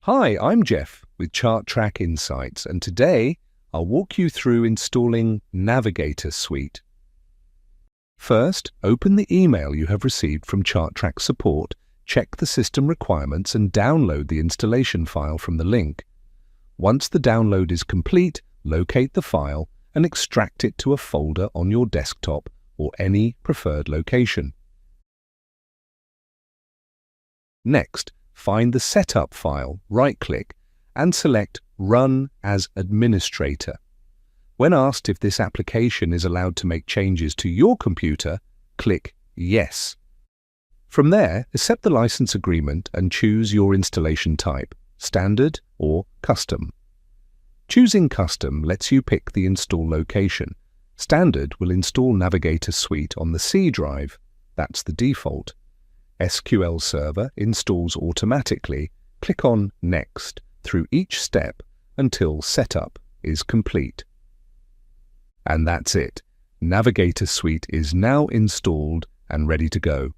Hi, I'm Jeff with ChartTrack Insights, and today I'll walk you through installing Navigator Suite. First, open the email you have received from ChartTrack support, check the system requirements and download the installation file from the link. Once the download is complete, locate the file and extract it to a folder on your desktop or any preferred location. Next, find the Setup file, right-click, and select Run as Administrator. When asked if this application is allowed to make changes to your computer, click Yes. From there, accept the license agreement and choose your installation type, Standard or Custom. Choosing Custom lets you pick the install location. Standard will install Navigator Suite on the C drive, that's the default. SQL Server installs automatically. Click on Next through each step until setup is complete. And that's it. Navigator Suite is now installed and ready to go.